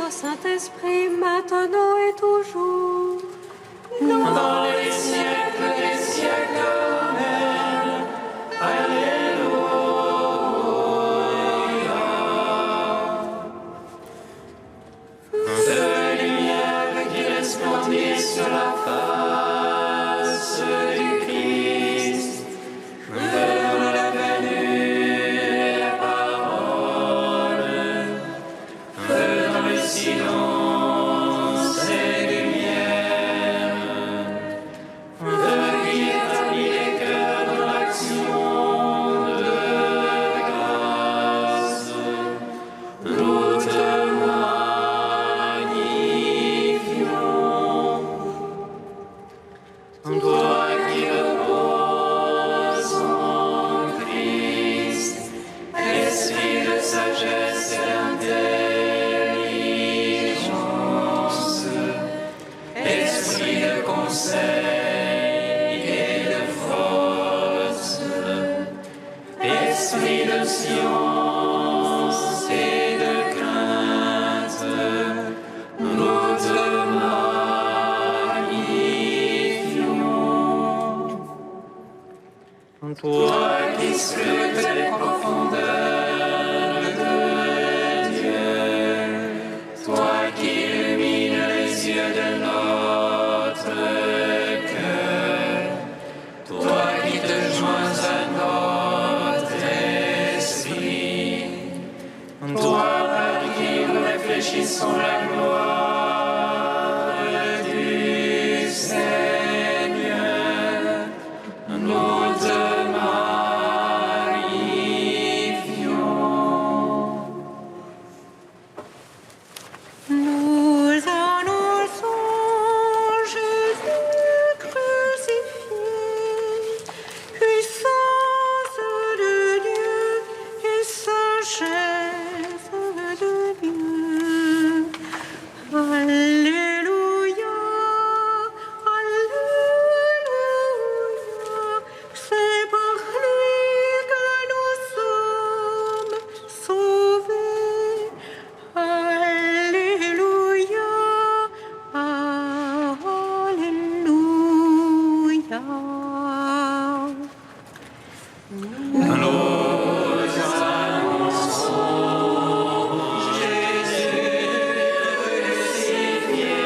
Saint-Esprit, maintenant et toujours, dans les siècles des siècles. Amen. Alléluia. Feu de lumière qui resplendit sur la face du Christ, vers la venue et la parole, feu dans le silence et lumière, feu qui établit les cœurs dans l'action de grâce, nous te magnifions. Toi qui reposes en Christ, esprit de sagesse et d'intelligence, esprit de conseil et de force, esprit de science et de crainte, nous te magnifions. Toi qui scrutes les profondeurs de Dieu, toi qui illumines les yeux de notre cœur, toi qui te joins à notre esprit, toi par qui nous réfléchissons la gloire du Seigneur, nous te magnifions. nous annonçons Jésus crucifié, puissance de Dieu et sagesse de Dieu. Alléluia, Alléluia, c'est par lui que nous sommes sauvés. Alléluia, Alléluia. Nous annonçons Jésus crucifié,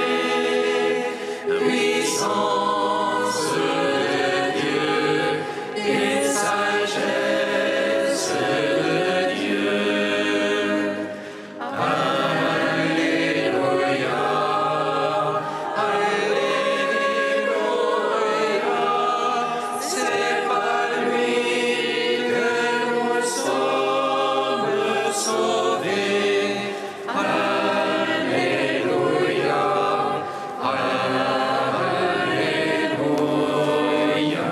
puissance de Dieu et sagesse de Dieu. Alléluia, Alléluia, c'est par lui que nous sommes sauvés. Alléluia, Alléluia.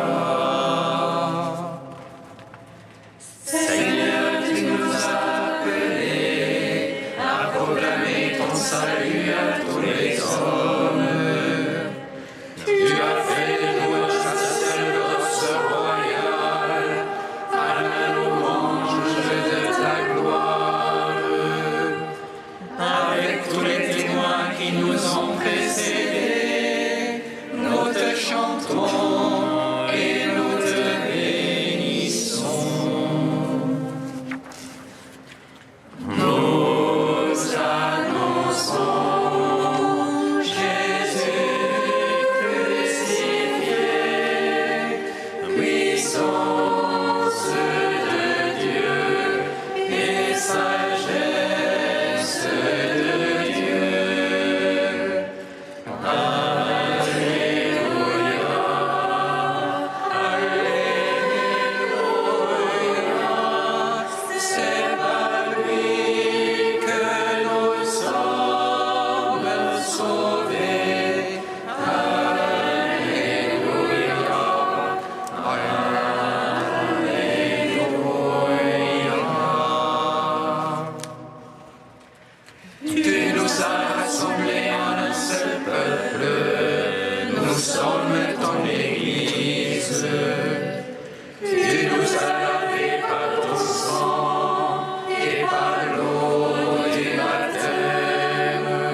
Seigneur, tu nous as appelés à proclamer ton salut à tous les hommes. Tu as fait de nous un sacerdoce royal, à la louange de ta gloire. Avec tous les témoins qui nous ont précédés, nous te chantons et nous te bénissons. Nous annonçons Jésus crucifié, puissance de Dieu et sagesse de Dieu. Alléluia, Alléluia, c'est par lui que nous sommes sauvés. Alléluia, Alléluia. Tu nous as rassemblés en un seul peuple, nous sommes ton Église. Tu nous as lavés par ton sang et par l'eau du baptême.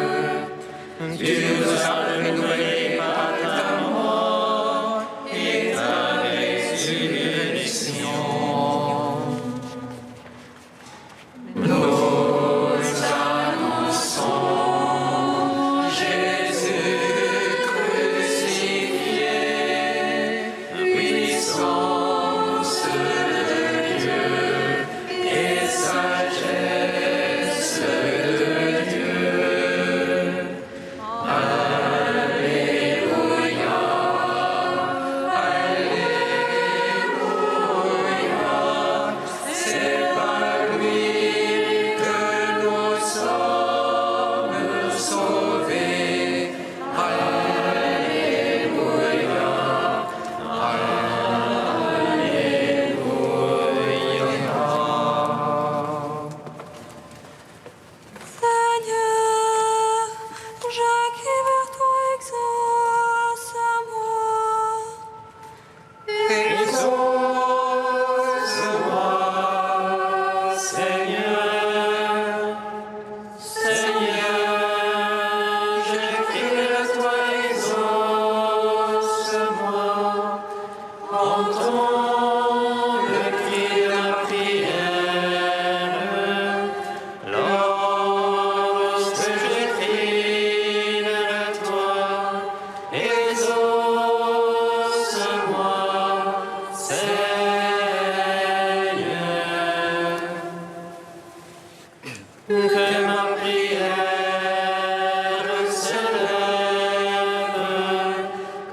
prière s'élève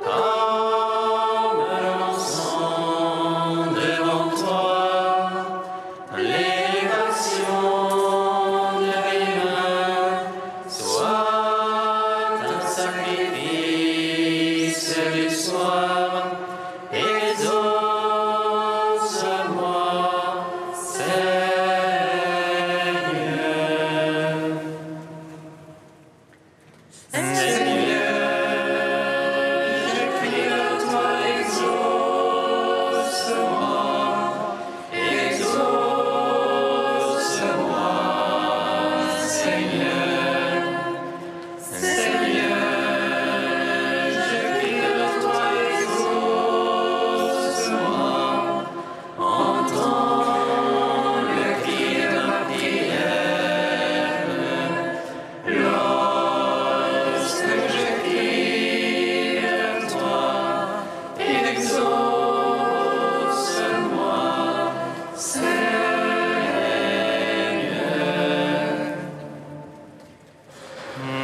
comme l'encens devant toi. L'élévation de mes mains soit un sacrifice du soir. Exauce-moi, Seigneur. Seigneur, je crie à toi, exauce-moi, exauce-moi, Seigneur. Seigneur, je crie à toi, exauce-moi, entends le cri de ma prière. Lorsque je crie à toi, exauce-moi, Seigneur.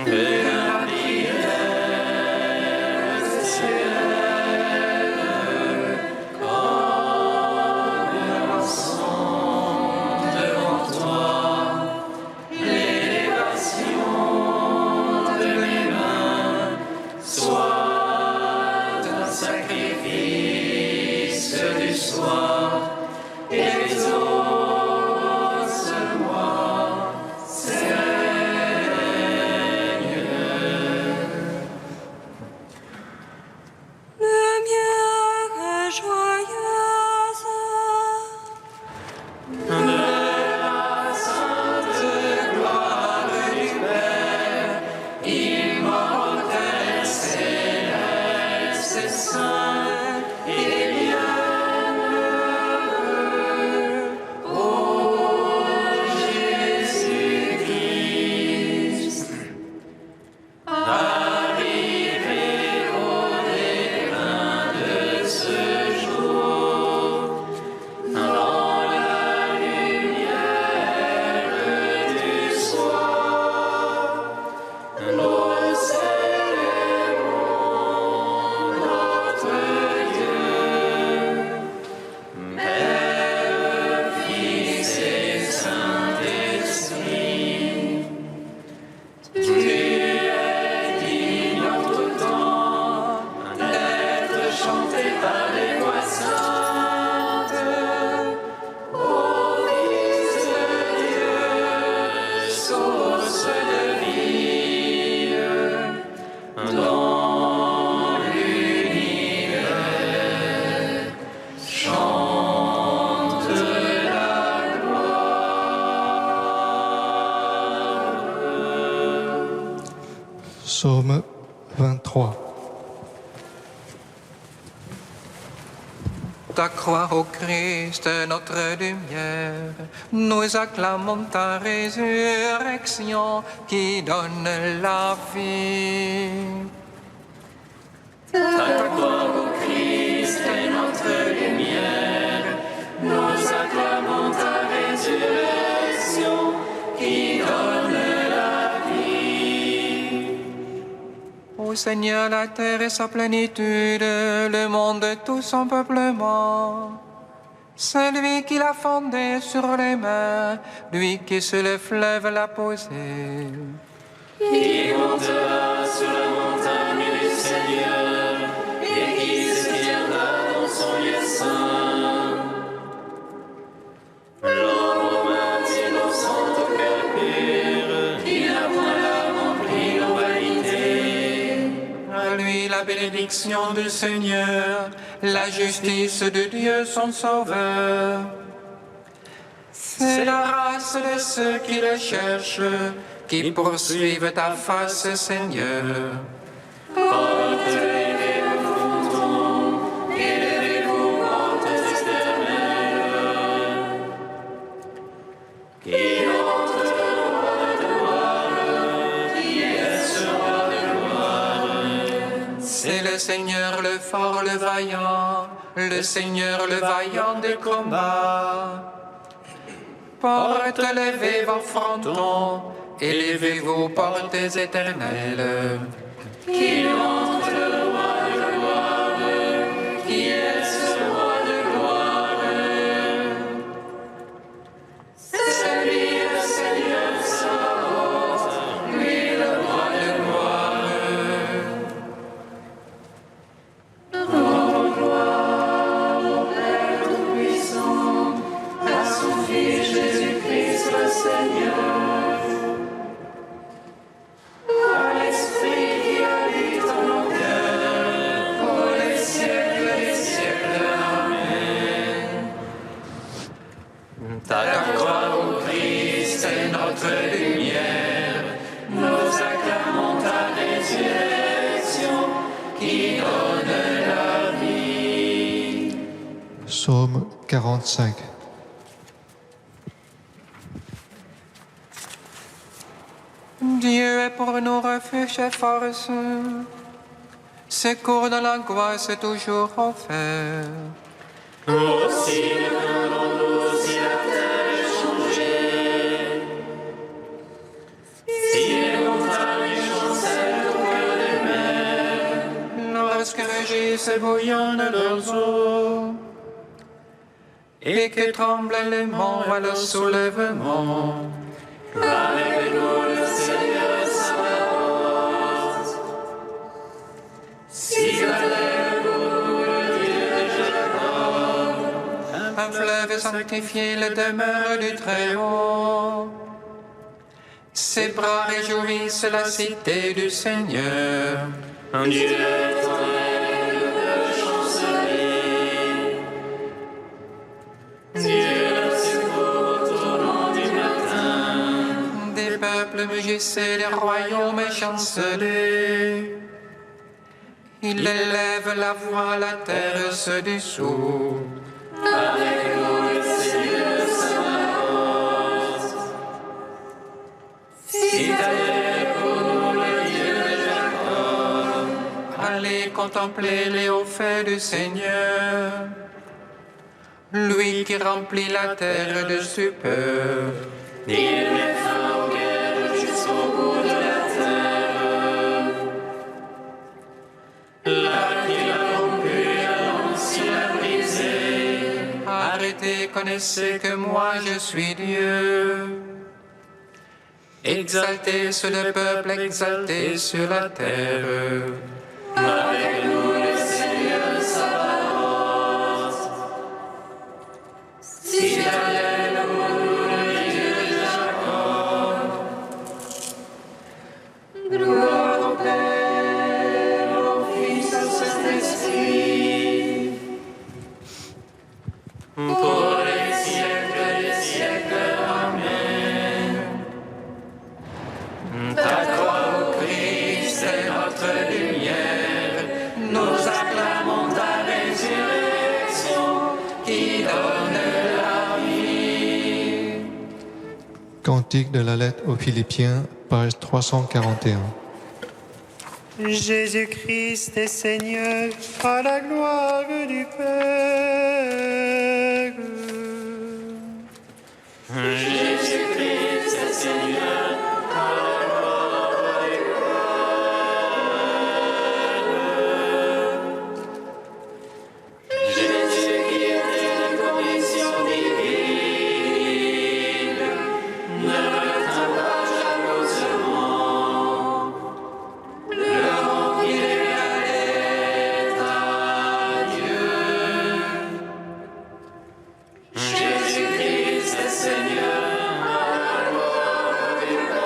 Que la prière s'élève comme l'encens devant toi. L'élévation de mes mains soit un sacrifice du soir. Exauce-moi, Seigneur. Lumière joyeuse, De la sainte gloire du Père, immortel, céleste, saint et bienheureux, ô Jésus-Christ, arrivé au déclin de ce jour, dans la lumière du soir, nous célébrons notre Dieu, Père, Fils et Saint-Esprit. Tu es digne en tout temps d'être chanté par les voix saintes. Ô Fils de Dieu, source de vie, dans l'univers chante la gloire. Psaume 23. D'accroire au Christ, notre lumière, nous acclamons ta résurrection qui donne la vie. D'accroire au Christ est notre lumière, nous acclamons ta résurrection qui donne la vie. Ô Seigneur, la terre et sa plénitude, le monde et tout son peuplement. C'est lui qui l'a fondé sur les mains, lui qui sur le fleuve l'a posé. Qui montera sur la montagne du Seigneur et qui se tiendra dans son lieu saint. L'homme aux mains innocentes au cœur pur, qui n'a point l'âme emplie en vanité. À lui la bénédiction du Seigneur, la justice de Dieu son Sauveur. C'est la race de ceux qui le cherchent, qui poursuivent ta face, Seigneur. Portez vos frontons, élevez-vous portes externelles. Qui entre le roi de gloire, qui est ce roi de gloire. C'est le Seigneur le fort, le vaillant, le Seigneur le vaillant des combats. Porte levez vos frontons, élevez vos portes éternelles. Qu'il entre le roi de gloire, qui est ce roi de gloire. C'est lui le Seigneur Sabaoth, lui le roi de gloire. Rendons gloire au Père Tout-Puissant, à son Fils Jésus-Christ le Seigneur. Ta gloire au Christ est notre lumière, nous acclamons ta résurrection qui donne la vie. Psaume 45. Dieu est pour nous refuge et force, secours dans l'angoisse toujours offert. Aussi ne craindrons-nous si la terre est changée, si les montagnes chancellent au cœur des mers, Lorsque rugissent et bouillonnent leurs eaux, et que tremblent les monts à leur soulèvement. avec nous le Seigneur Sabaoth. Si la terre pour nous le Dieu de Jacob, Un fleuve sanctifié la demeure du Très-Haut. Ses bras réjouissent la cité du Seigneur. un Dieu éternel peut chanceler. Dieu le secours au tournant du matin. Des peuples mugissaient, les royaumes chancelaient. Il élève la voix, la terre se dissout. Avec nous le Seigneur Sabaoth. Si ta terre pour nous le Dieu de Jacob, Allez contempler les hauts faits du Seigneur, lui qui remplit la terre de stupeur. il met fin aux guerres jusqu'au bout de la terre. Là qu'il a rompu, il a brisé. Arrêtez, connaissez que moi je suis Dieu. Exaltez sur le peuple, exaltez sur la terre. Avec nous le Seigneur Sabaoth. Si ta terre pour nous le Dieu de Jacob. Gloire au Père, au Fils, au Saint-Esprit. Pour les siècles des siècles. Amen. Ta croix au Christ est notre lumière. Nous acclamons ta résurrection qui donne la vie. Cantique de la lettre aux Philippiens, page 341. Jésus-Christ est Seigneur, à la gloire du Père. Jésus-Christ est Seigneur, à la gloire du Père. Jésus qui était la commission divine, ne retint pas jalousement le rang qu'il égalait à Dieu. Jésus-Christ est Seigneur, à la gloire du Père.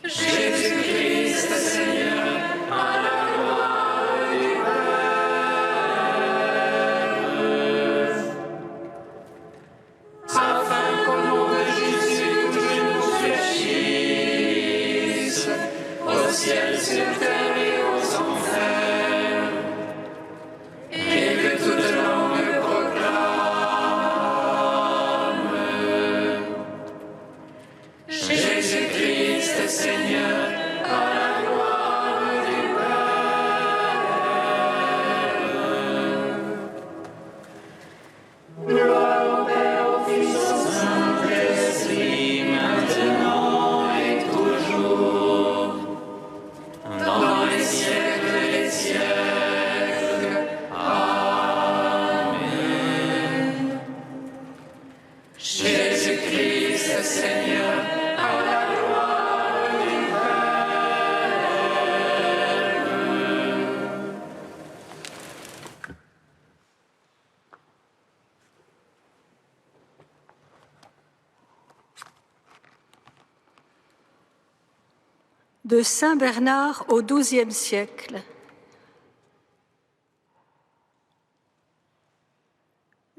Jésus-Christ, Seigneur, à la gloire du Père. Afin qu'au nom de Jésus, tout genou fléchisse, au ciel, sur terre et aux enfers, et que toute langue proclame Jésus-Christ, Seigneur, à la gloire du Père. Gloire au Père, au Fils, au Saint-Esprit, maintenant et toujours, dans les siècles des siècles. Amen. Jésus-Christ, Seigneur, à la gloire du Père. De Saint Bernard au XIIe siècle.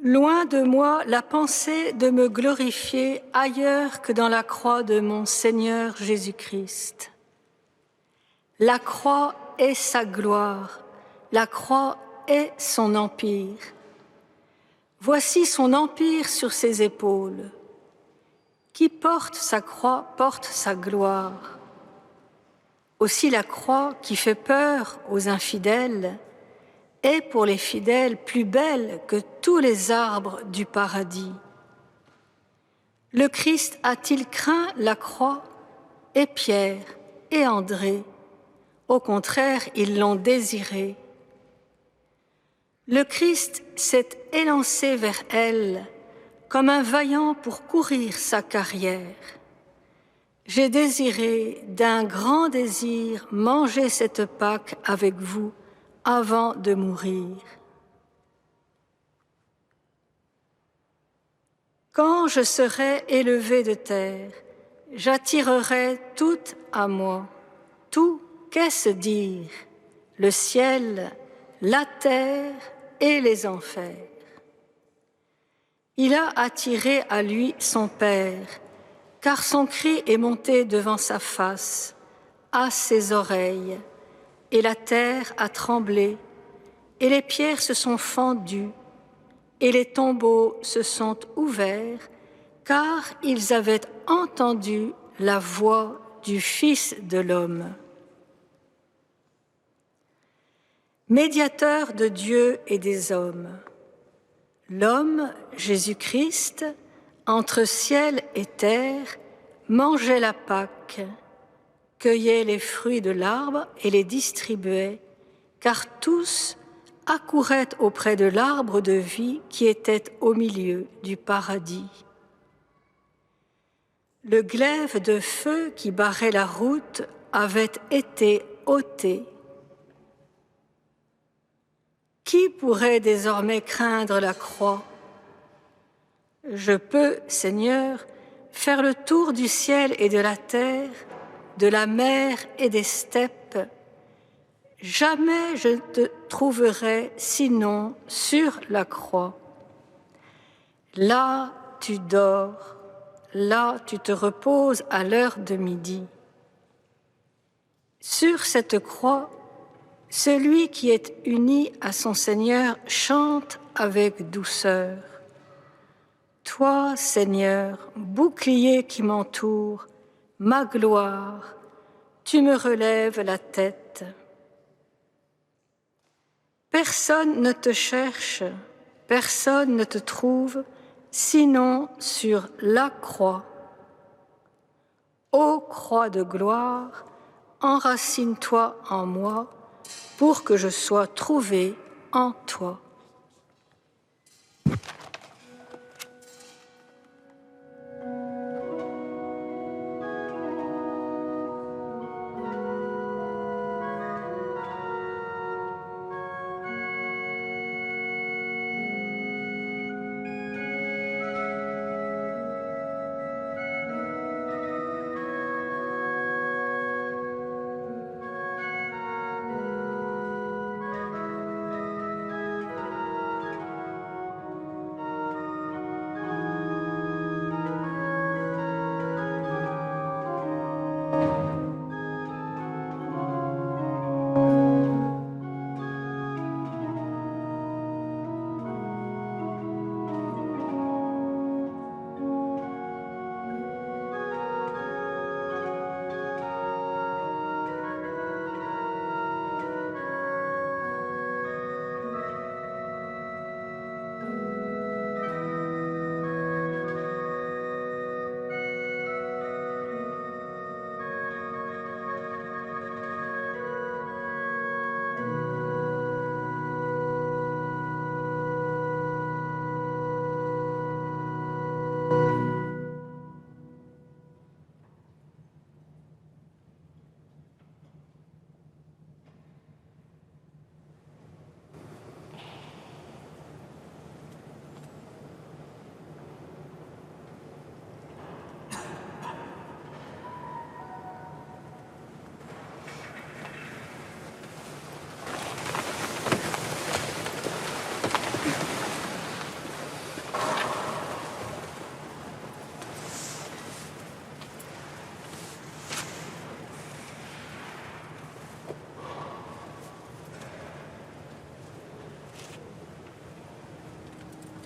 Loin de moi la pensée de me glorifier ailleurs que dans la croix de mon Seigneur Jésus-Christ. La croix est sa gloire, la croix est son empire. Voici son empire sur ses épaules. Qui porte sa croix porte sa gloire. Aussi la croix qui fait peur aux infidèles est pour les fidèles plus belle que tous les arbres du paradis. Le Christ a-t-il craint la croix? Et Pierre et André, au contraire, ils l'ont désirée. Le Christ s'est élancé vers elle comme un vaillant pour courir sa carrière. J'ai désiré d'un grand désir manger cette Pâque avec vous avant de mourir. Quand je serai élevé de terre, j'attirerai tout à moi. Tout, qu'est-ce dire? Le ciel, la terre et les enfers. Il a attiré à lui son Père, car son cri est monté devant sa face, à ses oreilles, et la terre a tremblé, et les pierres se sont fendues, et les tombeaux se sont ouverts, car ils avaient entendu la voix du Fils de l'homme. Médiateur de Dieu et des hommes, l'homme, Jésus-Christ, entre ciel et terre, mangeait la Pâque, cueillait les fruits de l'arbre et les distribuait, car tous accouraient auprès de l'arbre de vie qui était au milieu du paradis. Le glaive de feu qui barrait la route avait été ôté. Qui pourrait désormais craindre la croix? Je peux, Seigneur, faire le tour du ciel et de la terre, de la mer et des steppes. Jamais je ne te trouverai sinon sur la croix. Là, tu dors, là, tu te reposes à l'heure de midi. Sur cette croix, celui qui est uni à son Seigneur chante avec douceur. Toi, Seigneur, bouclier qui m'entoure, ma gloire, tu me relèves la tête. Personne ne te cherche, personne ne te trouve, sinon sur la croix. Ô croix de gloire, enracine-toi en moi, pour que je sois trouvé en toi.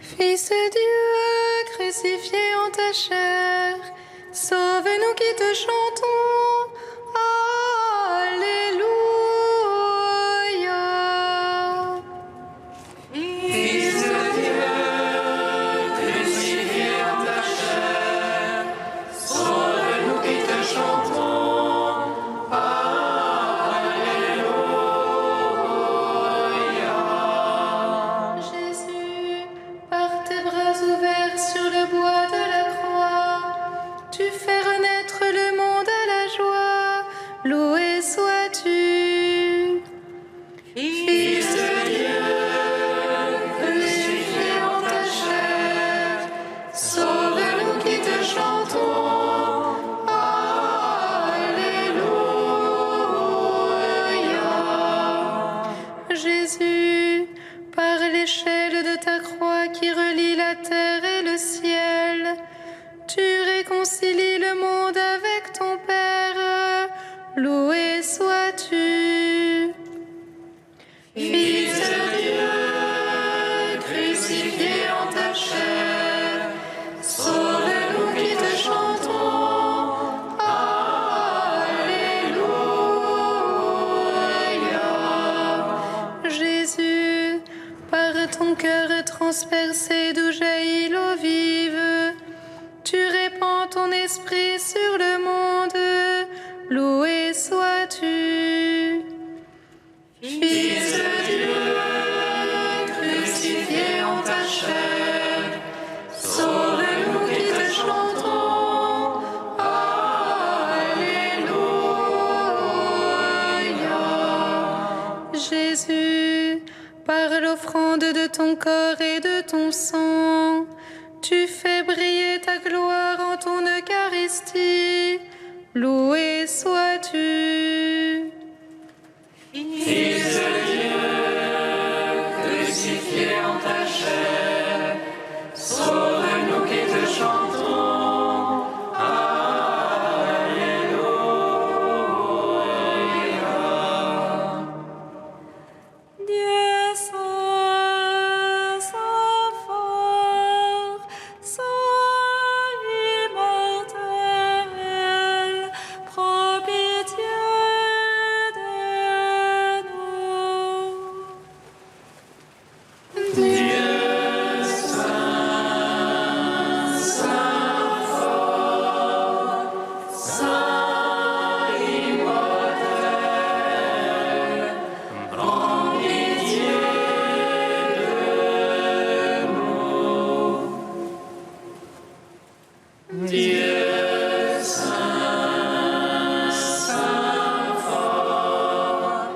Fils de Dieu, crucifié en ta chair, sauve-nous qui te chantons. Alléluia. Fils de Dieu, crucifié en ta chair, sauve-nous qui te chantons. Alléluia. Jésus, par tes bras ouverts sur le bois de la croix, tu fais renaître le monde à la joie. Loué sois-tu. Fils de Dieu, crucifié en ta chair, sauve-nous qui te chantons. Alléluia. Jésus, par l'échelle de ta croix qui relie la terre et le ciel, tu réconcilies le monde avec ton Père. Loué sois-tu. Fils de Dieu, crucifié en ta chair, sauve-nous qui te chantons. Alléluia. Jésus, par ton cœur transpercé d'où jaillit l'eau vive, tu répands ton esprit sur le monde. Loué sois-tu. Fils de Dieu, crucifié en ta chair, sauve-nous qui te chantons. Alléluia. Jésus, par l'offrande de ton corps et de ton sang, tu fais briller ta gloire en ton Eucharistie. Loué sois-tu. Fils de Dieu, crucifié en ta chair, sauve-nous qui te chantons. Alléluia. Dieu saint, saint fort, saint immortel, prends pitié de nous. Dieu saint, saint fort, saint immortel, prends pitié de nous. Dieu saint, saint fort,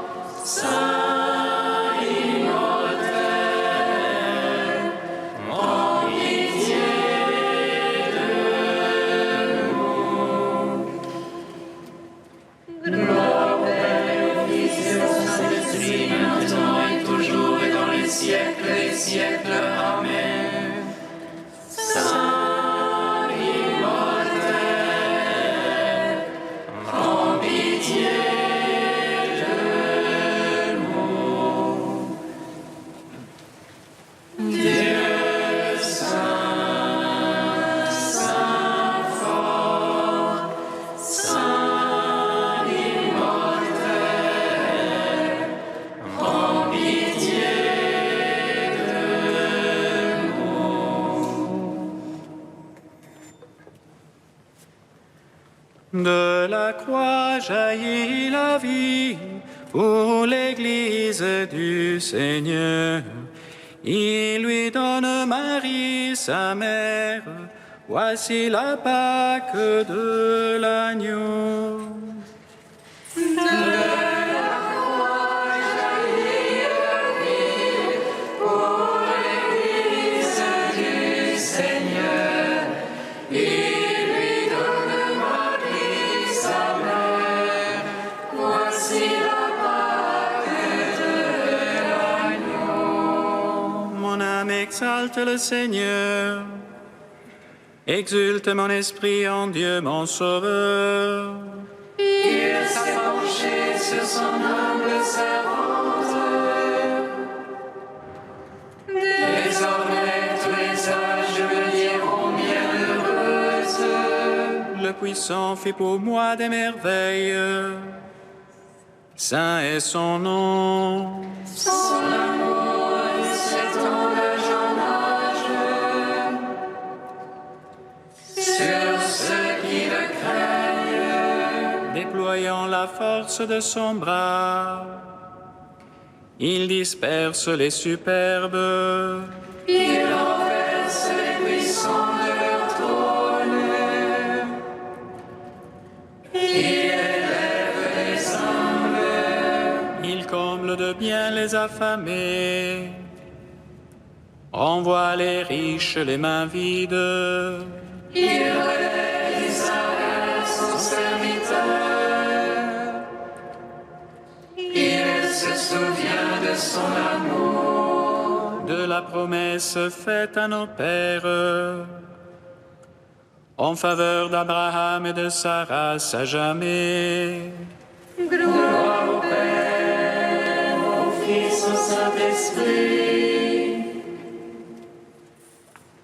saint immortel, prends pitié de nous. Gloire au Père et au Fils et au Saint-Esprit, maintenant et toujours et dans les siècles des siècles. Amen. Saint immortel, prends pitié de nous. Dieu saint, saint fort, saint immortel, prends pitié de nous. De la croix jaillit la vie pour l'Église du Seigneur. Il lui donne Marie, sa mère. Voici la Pâque de l'agneau. Mon âme exalte le Seigneur. Exulte mon esprit en Dieu mon Sauveur. Il s'est penché sur son humble servante. Désormais, tous les Tout-Puissant fit pour moi des merveilles. Saint est son nom. Son amour s'étend d'âge en âge sur ceux qui le craignent. Déployant la force de son bras, il disperse les superbes. Il renverse les puissants de leur trône. Il élève les humbles. Il comble de bien les affamés, renvoie les riches les mains vides. Il relève Israël, son serviteur. Il se souvient de son amour, de la promesse faite à nos pères, en faveur d'Abraham et de Sarah à jamais. gloire au Père, au Fils, au Saint-Esprit,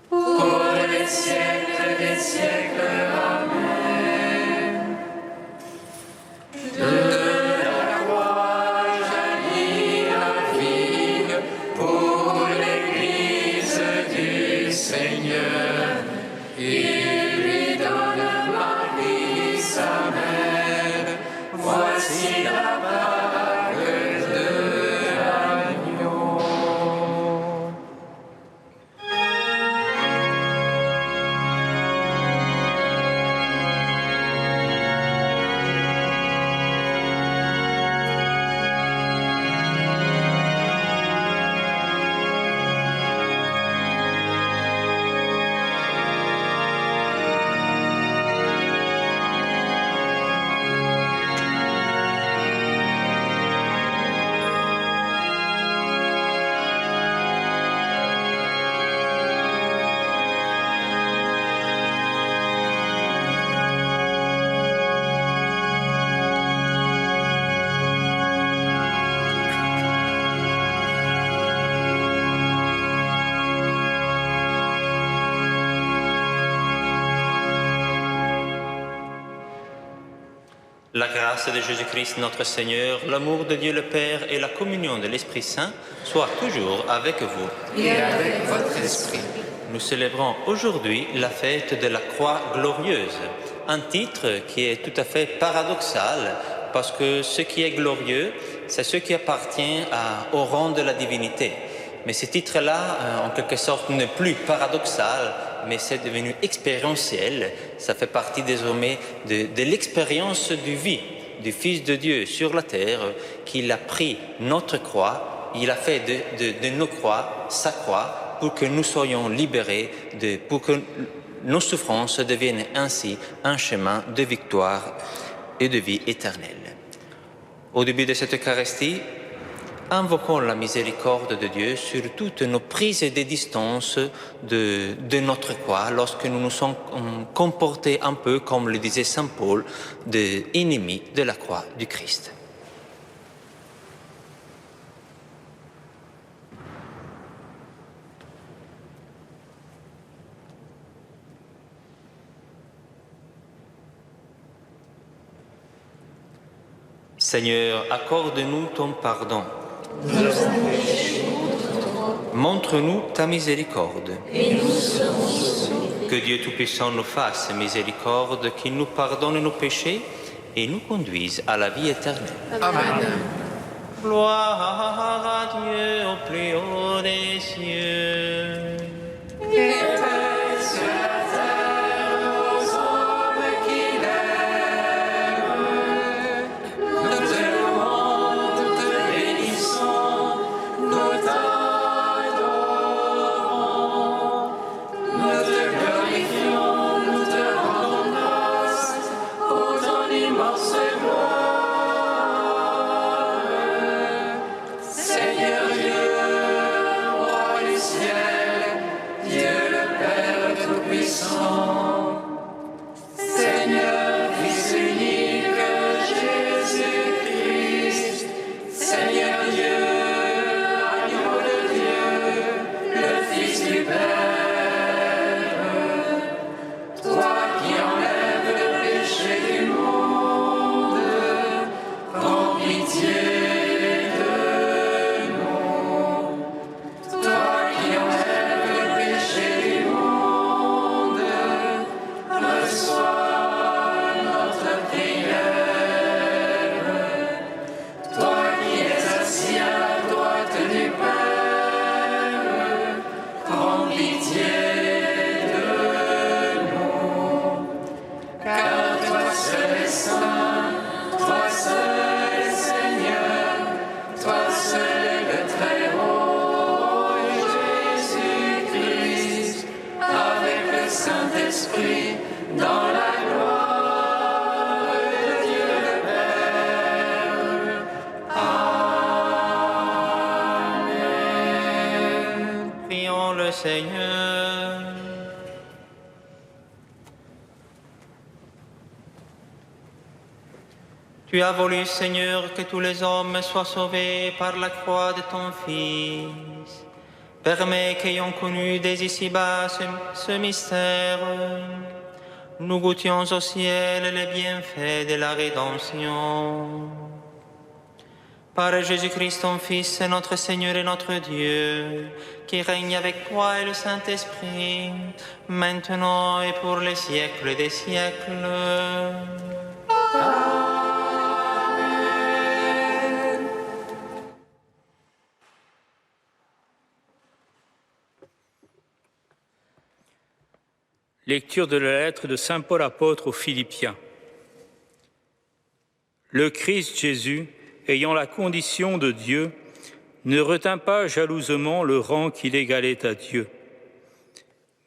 pour les siècles des siècles. Amen. De la croix jaillit la vie pour l'Église du Seigneur. Il lui donne Marie, sa mère. Voici la bague de l'agneau. La grâce de Jésus-Christ notre Seigneur, l'amour de Dieu le Père et la communion de l'Esprit Saint soient toujours avec vous. Et avec votre esprit. Nous célébrons aujourd'hui la fête de la Croix glorieuse, un titre qui est tout à fait paradoxal parce que ce qui est glorieux, c'est ce qui appartient au rang de la divinité. Mais ce titre-là, en quelque sorte, n'est plus paradoxal, mais c'est devenu expérientiel. Ça fait partie désormais de l'expérience du vie du Fils de Dieu sur la terre, qu'il a pris notre croix, il a fait de nos croix sa croix pour que nous soyons libérés, pour que nos souffrances deviennent ainsi un chemin de victoire et de vie éternelle. Au début de cette Eucharistie, invoquons la miséricorde de Dieu sur toutes nos prises de distance de notre croix lorsque nous nous sommes comportés un peu, comme le disait saint Paul, des ennemis de la croix du Christ. Seigneur, accorde-nous ton pardon. Montre-nous ta miséricorde. Que Dieu Tout-Puissant nous fasse miséricorde, qu'il nous pardonne nos péchés et nous conduise à la vie éternelle. Amen. Gloire à Dieu au plus haut des cieux. Et paix sur la terre aux hommes qui l'aiment. Nous te louons, nous te bénissons, nous t'adorons. Nous te glorifions, nous te rendons grâce pour ton immense gloire. Seigneur Dieu, roi du ciel Seigneur. Tu as voulu, Seigneur, que tous les hommes soient sauvés par la croix de ton Fils. Permets qu'ayant connu dès ici-bas ce mystère, nous goûtions au ciel les bienfaits de la rédemption. Par Jésus-Christ, ton Fils, notre Seigneur et notre Dieu, qui règne avec toi et le Saint-Esprit, maintenant et pour les siècles des siècles. Lecture de la lettre de saint Paul apôtre aux Philippiens. Le Christ Jésus, ayant la condition de Dieu, ne retint pas jalousement le rang qu'il égalait à Dieu.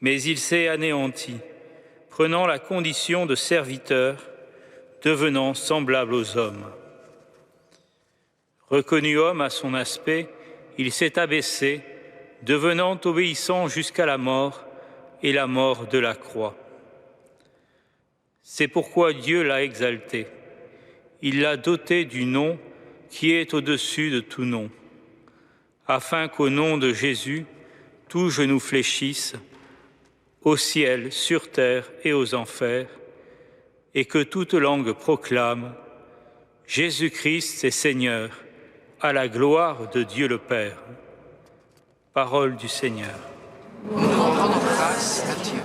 Mais il s'est anéanti, prenant la condition de serviteur, devenant semblable aux hommes. Reconnu homme à son aspect, il s'est abaissé, devenant obéissant jusqu'à la mort, et la mort de la croix. C'est pourquoi Dieu l'a exalté. Il l'a doté du nom qui est au-dessus de tout nom, afin qu'au nom de Jésus, tout genou fléchisse, au ciel, sur terre et aux enfers, et que toute langue proclame « Jésus-Christ est Seigneur, à la gloire de Dieu le Père ». Parole du Seigneur. Nous rendons grâce à Dieu.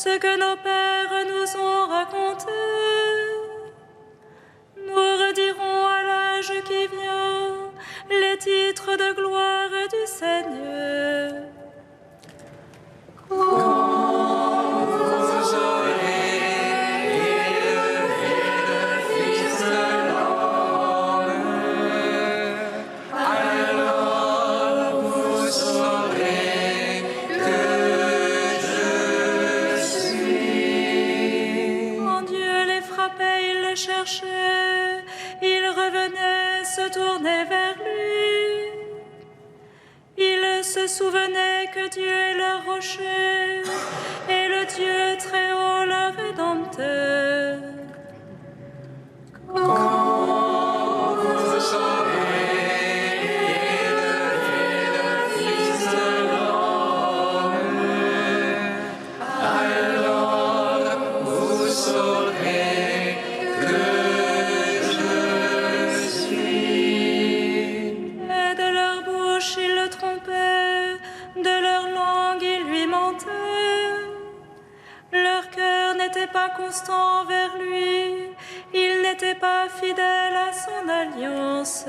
ce que nos pères nous ont raconté. Nous redirons à l'âge qui vient les titres de gloire du Seigneur. Quand vous aurez élevé le Fils de l'homme, alors vous saurez que je suis. Quand Dieu les frappait, ils le cherchaient, ils revenaient, se tournaient vers lui. Ils se souvenaient que Dieu est leur rocher et le Dieu très haut leur rédempteur. Quand pas constant envers lui, il n'était pas fidèle à son alliance.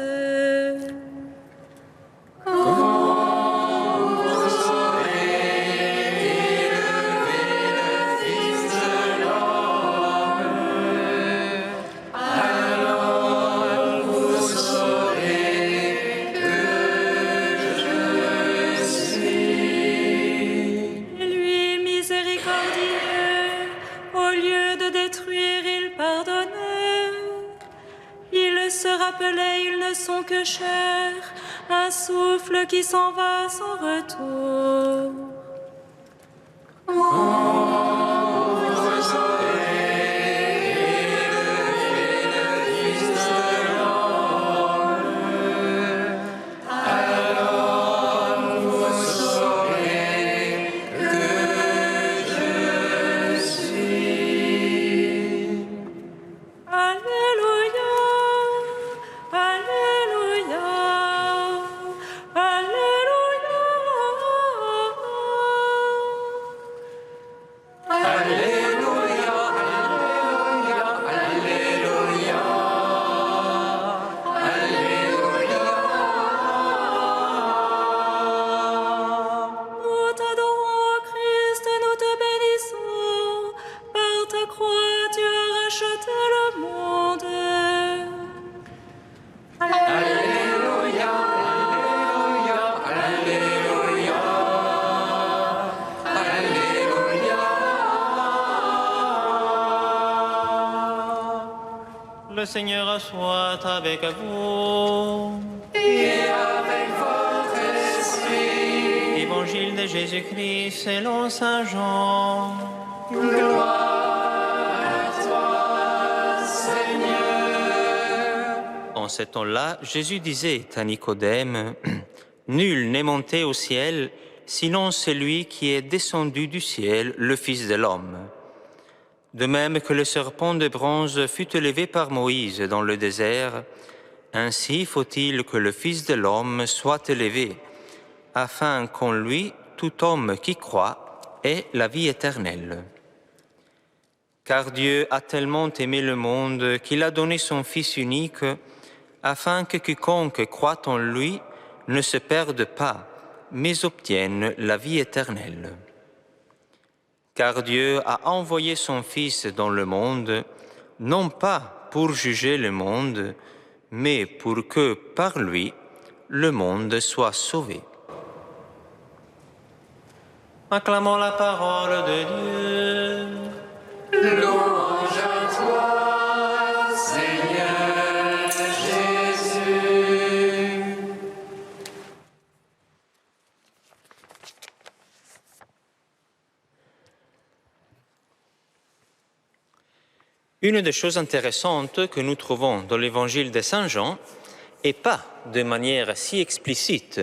Ils ne sont que chair, un souffle qui s'en va sans retour. Le Seigneur soit avec vous. Et avec votre esprit. Évangile de Jésus-Christ selon Saint Jean. Gloire à toi, Seigneur. En ce temps-là, Jésus disait à Nicodème, « Nul n'est monté au ciel, sinon celui qui est descendu du ciel, le Fils de l'homme. » De même que le serpent de bronze fut élevé par Moïse dans le désert, ainsi faut-il que le Fils de l'homme soit élevé, afin qu'en lui, tout homme qui croit ait la vie éternelle. Car Dieu a tellement aimé le monde qu'il a donné son Fils unique, afin que quiconque croit en lui ne se perde pas, mais obtienne la vie éternelle. Car Dieu a envoyé son Fils dans le monde, non pas pour juger le monde, mais pour que, par lui, le monde soit sauvé. Acclamons la parole de Dieu. Louange à toi, Seigneur Jésus. Une des choses intéressantes que nous trouvons dans l'évangile de Saint Jean, et pas de manière si explicite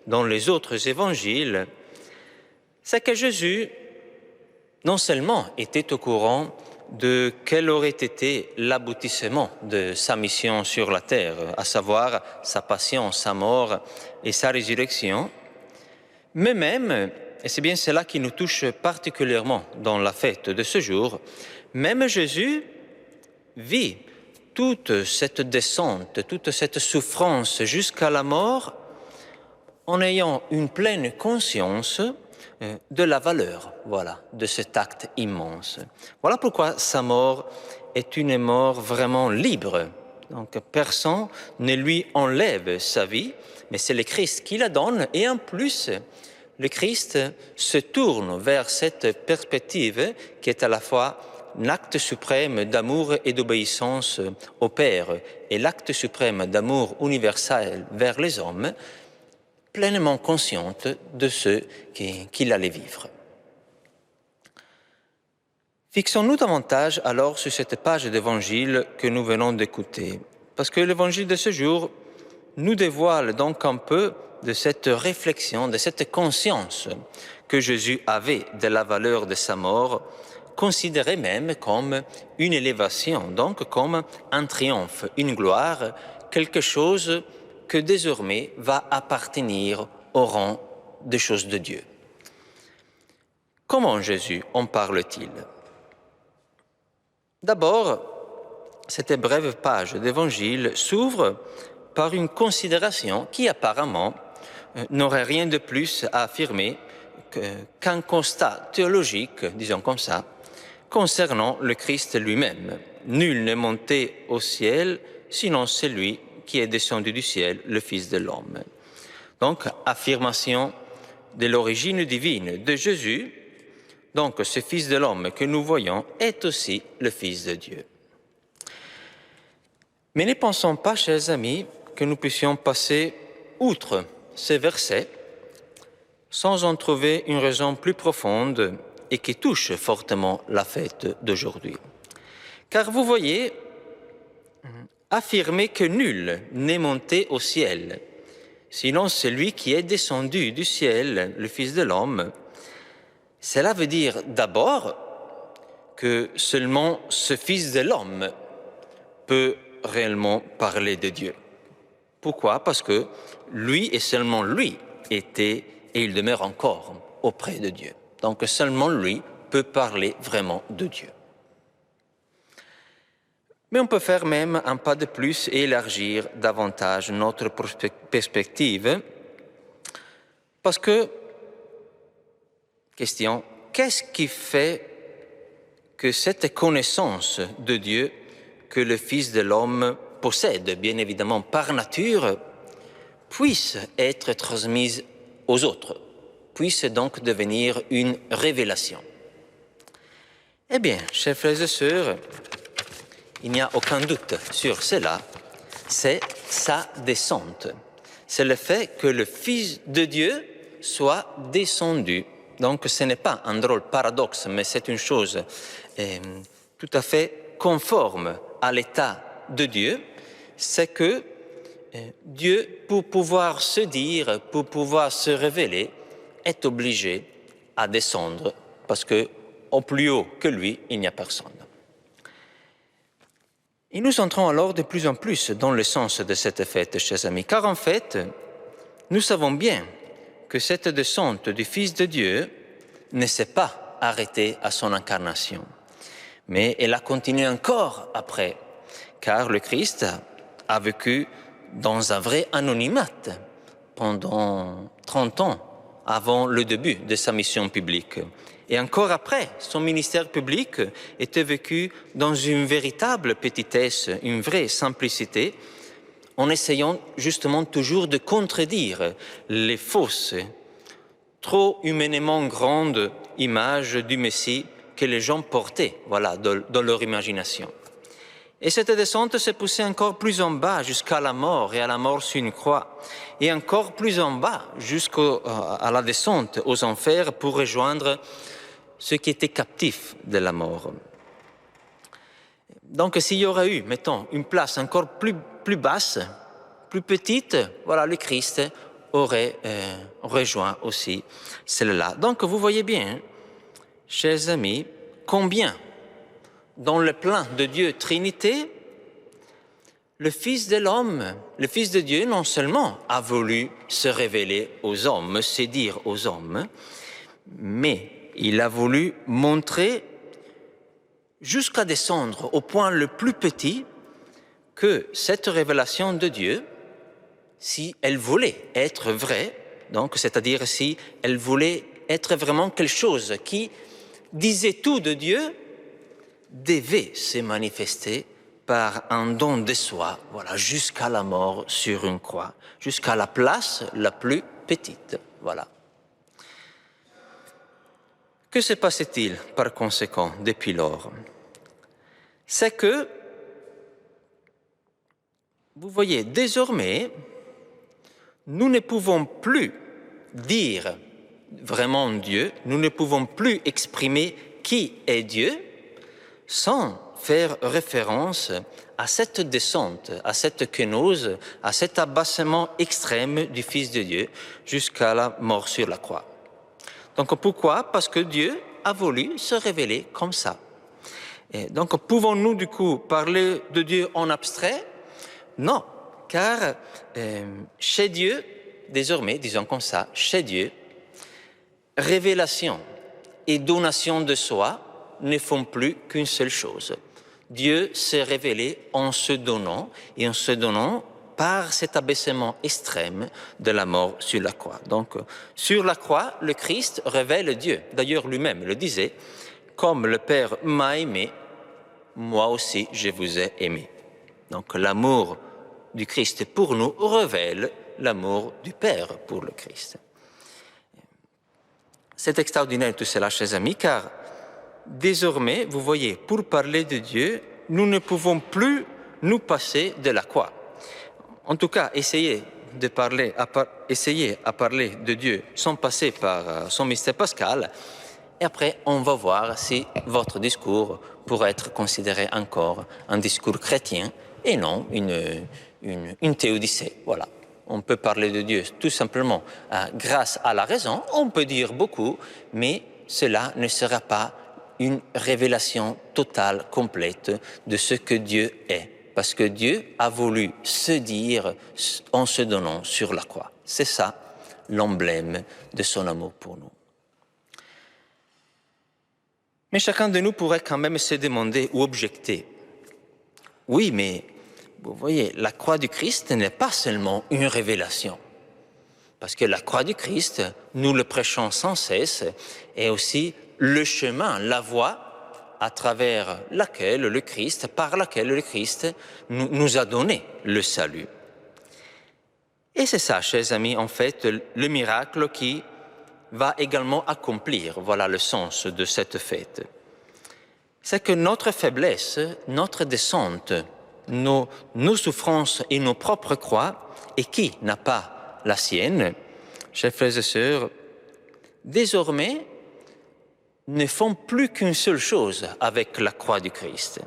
dans les autres évangiles, c'est que Jésus, non seulement était au courant de quel aurait été l'aboutissement de sa mission sur la terre, à savoir sa passion, sa mort et sa résurrection, mais même, et c'est bien cela qui nous touche particulièrement dans la fête de ce jour, même Jésus vit toute cette descente, toute cette souffrance jusqu'à la mort en ayant une pleine conscience de la valeur, de cet acte immense. Voilà pourquoi sa mort est une mort vraiment libre. Donc personne ne lui enlève sa vie, mais c'est le Christ qui la donne, et en plus, le Christ se tourne vers cette perspective qui est à la fois l'acte suprême d'amour et d'obéissance au Père et l'acte suprême d'amour universel vers les hommes, pleinement consciente de ce qu'il allait vivre. Fixons-nous davantage alors sur cette page d'évangile que nous venons d'écouter, parce que l'évangile de ce jour nous dévoile donc un peu de cette réflexion, de cette conscience que Jésus avait de la valeur de sa mort, considéré même comme une élévation, donc comme un triomphe, une gloire, quelque chose que désormais va appartenir au rang des choses de Dieu. Comment Jésus en parle-t-il? D'abord, cette brève page d'Évangile s'ouvre par une considération qui apparemment n'aurait rien de plus à affirmer qu'un constat théologique, disons comme ça, concernant le Christ lui-même. Nul n'est monté au ciel, sinon celui qui est descendu du ciel, le Fils de l'homme. Donc, affirmation de l'origine divine de Jésus. Donc, ce Fils de l'homme que nous voyons est aussi le Fils de Dieu. Mais ne pensons pas, chers amis, que nous puissions passer outre ces versets sans en trouver une raison plus profonde et qui touche fortement la fête d'aujourd'hui. Car vous voyez, affirmer que nul n'est monté au ciel, sinon celui qui est descendu du ciel, le Fils de l'homme, cela veut dire d'abord que seulement ce Fils de l'homme peut réellement parler de Dieu. Pourquoi? Parce que lui et seulement lui était et il demeure encore auprès de Dieu. Donc seulement lui peut parler vraiment de Dieu. Mais on peut faire même un pas de plus et élargir davantage notre perspective parce que, question, qu'est-ce qui fait que cette connaissance de Dieu que le Fils de l'homme possède, bien évidemment par nature, puisse être transmise aux autres, puisse donc devenir une révélation? Eh bien, chers frères et sœurs, il n'y a aucun doute sur cela, c'est sa descente. C'est le fait que le Fils de Dieu soit descendu. Donc ce n'est pas un drôle paradoxe, mais c'est une chose tout à fait conforme à l'état de Dieu, c'est que Dieu, pour pouvoir se dire, pour pouvoir se révéler, est obligé à descendre, parce que au plus haut que lui, il n'y a personne. Et nous entrons alors de plus en plus dans le sens de cette fête, chers amis, car en fait, nous savons bien que cette descente du Fils de Dieu ne s'est pas arrêtée à son incarnation, mais elle a continué encore après, car le Christ a vécu dans un vrai anonymat pendant 30 ans avant le début de sa mission publique. Et encore après, son ministère public était vécu dans une véritable petitesse, une vraie simplicité, en essayant justement toujours de contredire les fausses, trop humainement grandes images du Messie que les gens portaient, voilà, dans leur imagination. Et cette descente s'est poussée encore plus en bas jusqu'à la mort et à la mort sur une croix, et encore plus en bas jusqu'à la descente aux enfers pour rejoindre ceux qui étaient captifs de la mort. Donc s'il y aurait eu, mettons, une place encore plus basse, plus petite, voilà, le Christ aurait rejoint aussi celle-là. Donc vous voyez bien, chers amis, combien dans le plan de Dieu Trinité, le Fils de l'homme, le Fils de Dieu, non seulement a voulu se révéler aux hommes, se dire aux hommes, mais il a voulu montrer jusqu'à descendre au point le plus petit que cette révélation de Dieu, si elle voulait être vraie, donc c'est-à-dire si elle voulait être vraiment quelque chose qui disait tout de Dieu, devait se manifester par un don de soi, voilà, jusqu'à la mort sur une croix, jusqu'à la place la plus petite, voilà. Que se passe-t-il par conséquent depuis lors? C'est que, vous voyez, désormais, nous ne pouvons plus dire vraiment Dieu, nous ne pouvons plus exprimer qui est Dieu sans faire référence à cette descente, à cette kénose, à cet abaissement extrême du Fils de Dieu jusqu'à la mort sur la croix. Donc pourquoi? Parce que Dieu a voulu se révéler comme ça. Et donc pouvons-nous du coup parler de Dieu en abstrait? Non, car chez Dieu, désormais, disons comme ça, chez Dieu, révélation et donation de soi ne font plus qu'une seule chose. Dieu s'est révélé en se donnant par cet abaissement extrême de la mort sur la croix. Donc, sur la croix, le Christ révèle Dieu. D'ailleurs, lui-même le disait, « Comme le Père m'a aimé, moi aussi je vous ai aimé. » Donc, l'amour du Christ pour nous révèle l'amour du Père pour le Christ. C'est extraordinaire tout cela, chers amis, car désormais, vous voyez, pour parler de Dieu, nous ne pouvons plus nous passer de la croix. En tout cas, essayer à parler de Dieu sans passer par son mystère pascal. Et après, on va voir si votre discours pourrait être considéré encore un discours chrétien et non une théodicée. Voilà. On peut parler de Dieu tout simplement grâce à la raison. On peut dire beaucoup, mais cela ne sera pas une révélation totale, complète de ce que Dieu est. Parce que Dieu a voulu se dire en se donnant sur la croix. C'est ça l'emblème de son amour pour nous. Mais chacun de nous pourrait quand même se demander ou objecter. Oui, mais vous voyez, la croix du Christ n'est pas seulement une révélation. Parce que la croix du Christ, nous le prêchons sans cesse, est aussi le chemin, la voie par laquelle le Christ nous a donné le salut. Et c'est ça, chers amis, en fait, le miracle qui va également accomplir, voilà le sens de cette fête. C'est que notre faiblesse, notre descente, nos souffrances et nos propres croix, et qui n'a pas la sienne, chers frères et sœurs, désormais, ne font plus qu'une seule chose avec la croix du Christ.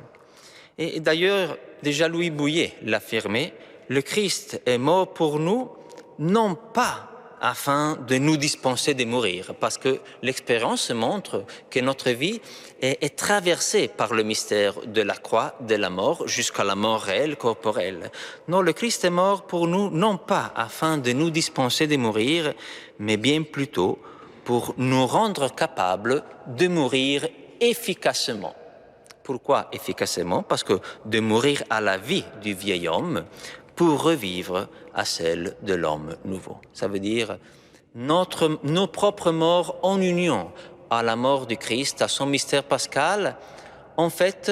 Et d'ailleurs, déjà Louis Bouillet l'affirmait, le Christ est mort pour nous, non pas afin de nous dispenser de mourir, parce que l'expérience montre que notre vie est traversée par le mystère de la croix, de la mort, jusqu'à la mort réelle, corporelle. Non, le Christ est mort pour nous, non pas afin de nous dispenser de mourir, mais bien plutôt pour nous rendre capables de mourir efficacement. Pourquoi efficacement? Parce que de mourir à la vie du vieil homme pour revivre à celle de l'homme nouveau. Ça veut dire nos propres morts en union à la mort du Christ, à son mystère pascal, en fait,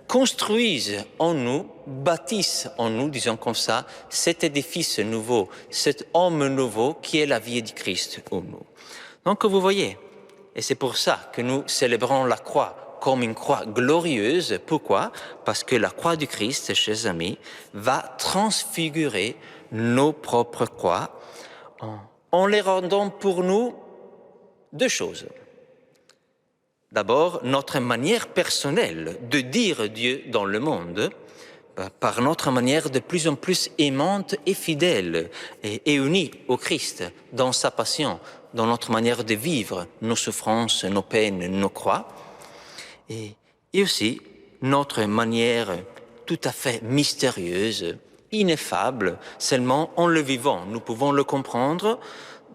construisent en nous, bâtissent en nous, disons comme ça, cet édifice nouveau, cet homme nouveau qui est la vie du Christ en nous. Donc vous voyez, et c'est pour ça que nous célébrons la croix comme une croix glorieuse. Pourquoi? Parce que la croix du Christ, chers amis, va transfigurer nos propres croix en les rendant pour nous deux choses. D'abord, notre manière personnelle de dire Dieu dans le monde, par notre manière de plus en plus aimante et fidèle et unie au Christ dans sa passion, dans notre manière de vivre nos souffrances, nos peines, nos croix, et aussi notre manière tout à fait mystérieuse, ineffable, seulement en le vivant, nous pouvons le comprendre,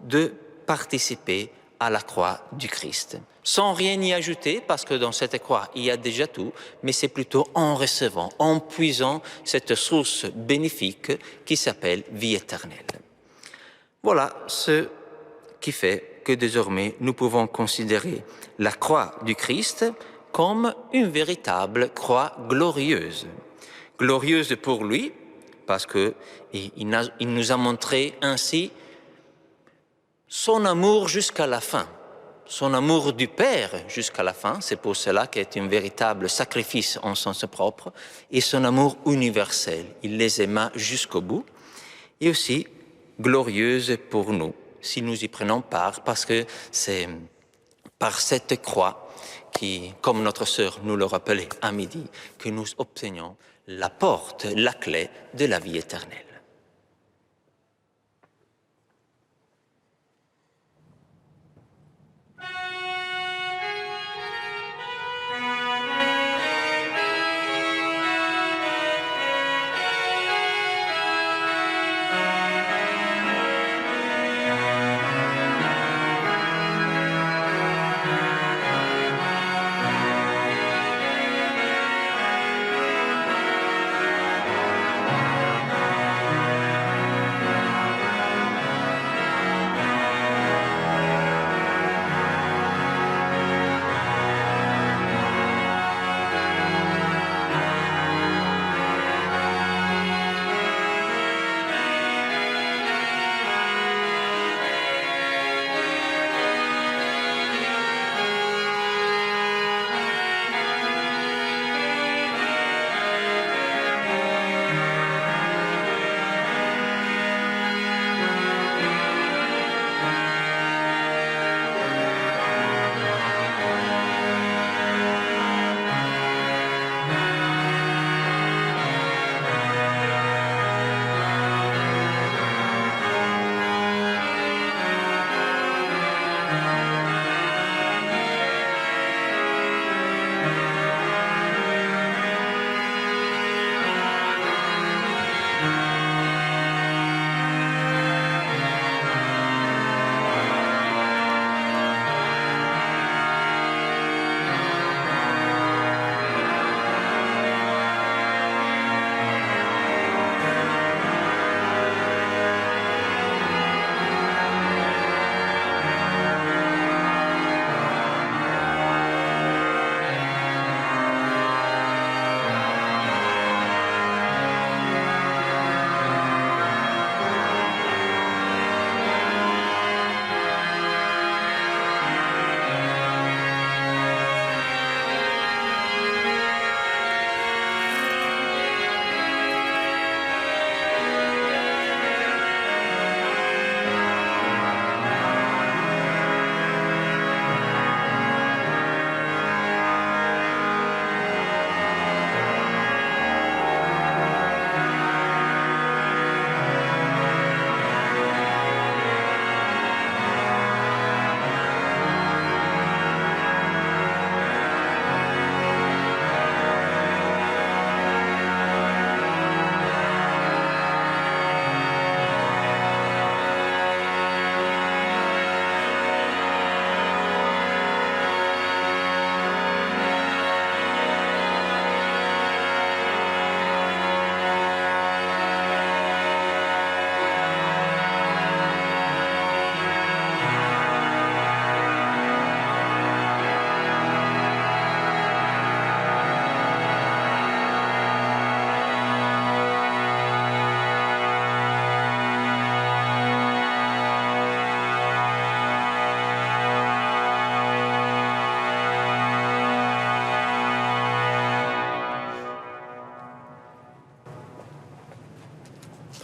de participer à la croix du Christ. Sans rien y ajouter, parce que dans cette croix, il y a déjà tout, mais c'est plutôt en recevant, en puisant cette source bénéfique qui s'appelle vie éternelle. Voilà ce qui fait que désormais nous pouvons considérer la croix du Christ comme une véritable croix glorieuse. Glorieuse pour lui, parce qu'il nous a montré ainsi son amour jusqu'à la fin, son amour du Père jusqu'à la fin, c'est pour cela qu'il est un véritable sacrifice en sens propre, et son amour universel, il les aima jusqu'au bout, et aussi glorieuse pour nous, si nous y prenons part, parce que c'est par cette croix qui, comme notre sœur nous le rappelait à midi, que nous obtenions la porte, la clé de la vie éternelle.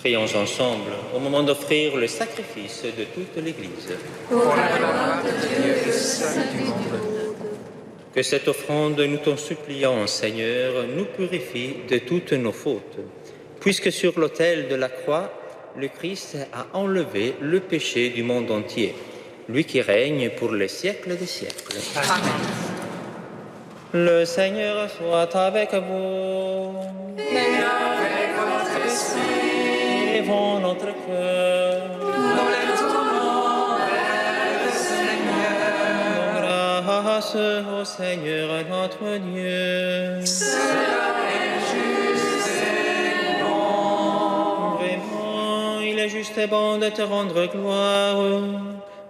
Prions ensemble au moment d'offrir le sacrifice de toute l'Église. Pour la gloire de Dieu et le salut du monde. Que cette offrande, nous t'en supplions, Seigneur, nous purifie de toutes nos fautes, puisque sur l'autel de la croix, le Christ a enlevé le péché du monde entier, lui qui règne pour les siècles des siècles. Amen. Le Seigneur soit avec vous. Et avec votre esprit, Élevons notre cœur. nous les tournons vers le Seigneur. Grâce au Seigneur notre Dieu. Cela est juste et bon. Vraiment, il est juste et bon de te rendre gloire,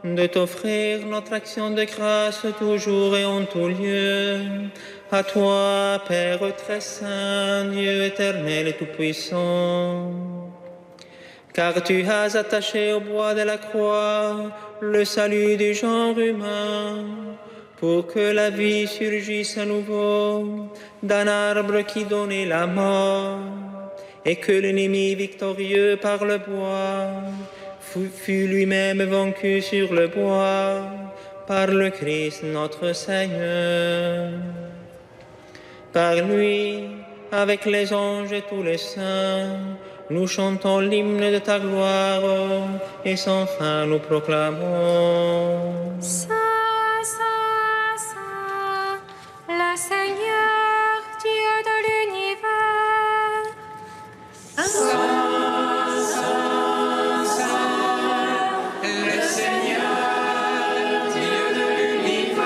de t'offrir notre action de grâce toujours et en tout lieu. À toi, Père très saint, Dieu éternel et tout-puissant. Car tu as attaché au bois de la croix le salut du genre humain, pour que la vie surgisse à nouveau d'un arbre qui donnait la mort, et que l'ennemi victorieux par le bois fut lui-même vaincu sur le bois par le Christ notre Seigneur. Par lui, avec les anges et tous les saints, nous chantons l'hymne de ta gloire et sans fin nous proclamons. Saint, Saint, Saint, le Seigneur, Dieu de l'univers. Le Seigneur, Dieu de l'univers,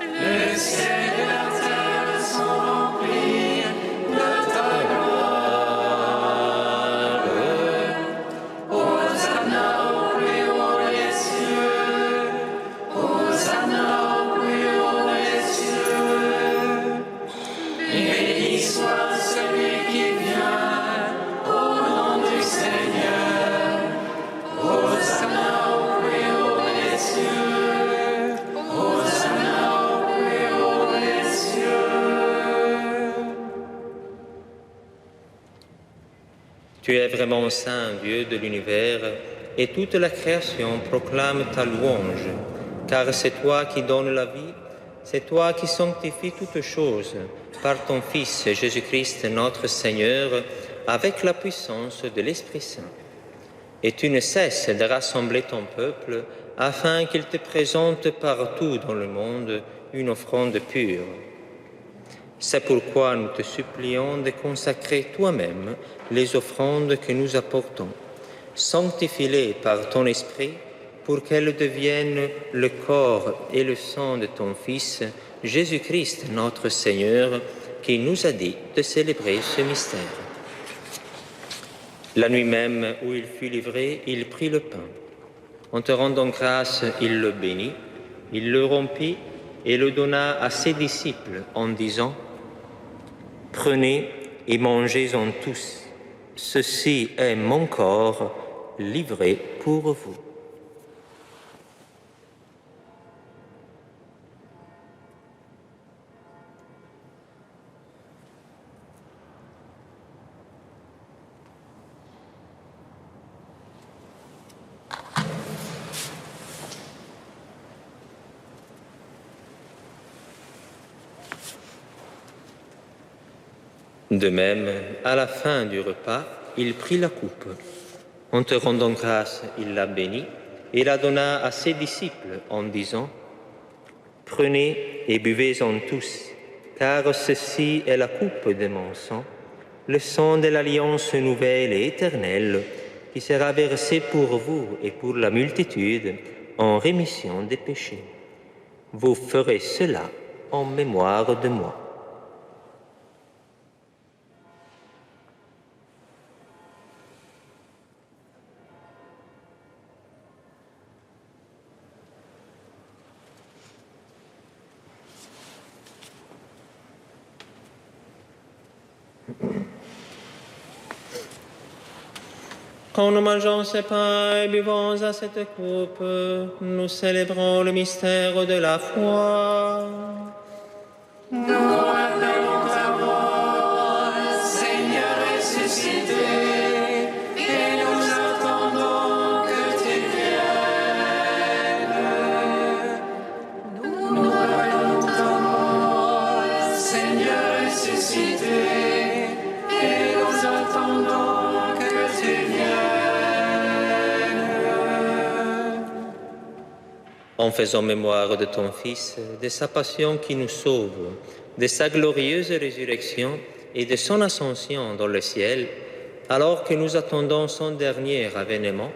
le ciel et la terre sont remplis de ta gloire. Hosanna au plus haut les cieux, Hosanna au plus haut les cieux. Béni soit celui qui vient au nom du Seigneur. Hosanna au plus haut les cieux, Hosanna au plus haut les cieux. Tu es vraiment saint, Dieu de l'univers, et toute la création proclame ta louange, car c'est toi qui donnes la vie, c'est toi qui sanctifies toutes choses par ton Fils Jésus-Christ notre Seigneur, avec la puissance de l'Esprit Saint. Et tu ne cesses de rassembler ton peuple afin qu'il te présente partout dans le monde une offrande pure. C'est pourquoi nous te supplions de consacrer toi-même les offrandes que nous apportons. Sanctifie-les par ton Esprit pour qu'elles deviennent le corps et le sang de ton Fils, Jésus-Christ notre Seigneur, qui nous a dit de célébrer ce mystère. La nuit même où il fut livré, il prit le pain. En te rendant grâce, il le bénit, il le rompit et le donna à ses disciples en disant : « Prenez et mangez-en tous. Ceci est mon corps livré pour vous. » De même, à la fin du repas, il prit la coupe. En te rendant grâce, il la bénit et la donna à ses disciples en disant : « Prenez et buvez-en tous, car ceci est la coupe de mon sang, le sang de l'alliance nouvelle et éternelle, qui sera versé pour vous et pour la multitude en rémission des péchés. Vous ferez cela en mémoire de moi. » Quand nous mangeons ce pain et buvons à cette coupe, nous célébrons le mystère de la foi. Nous rappelons ta mort, Seigneur ressuscité. en faisant mémoire de ton Fils, de sa passion qui nous sauve, de sa glorieuse résurrection et de son ascension dans le ciel, alors que nous attendons son dernier avènement,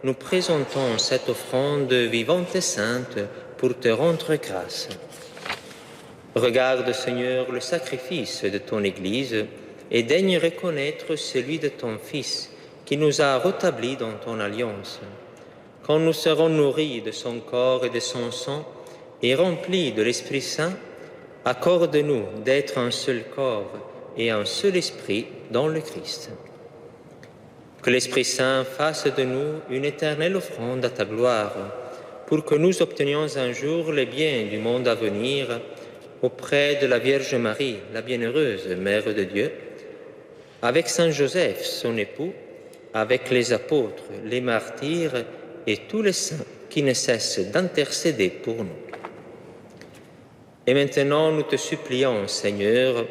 nous présentons cette offrande vivante et sainte pour te rendre grâce. Regarde, Seigneur, le sacrifice de ton Église et daigne reconnaître celui de ton Fils qui nous a rétablis dans ton alliance. Quand nous serons nourris de son corps et de son sang et remplis de l'Esprit Saint, accorde-nous d'être un seul corps et un seul esprit dans le Christ. Que l'Esprit Saint fasse de nous une éternelle offrande à ta gloire, pour que nous obtenions un jour les biens du monde à venir auprès de la Vierge Marie, la bienheureuse Mère de Dieu, avec Saint Joseph, son époux, avec les apôtres, les martyrs et tous les saints qui ne cessent d'intercéder pour nous. Et maintenant, nous te supplions, Seigneur,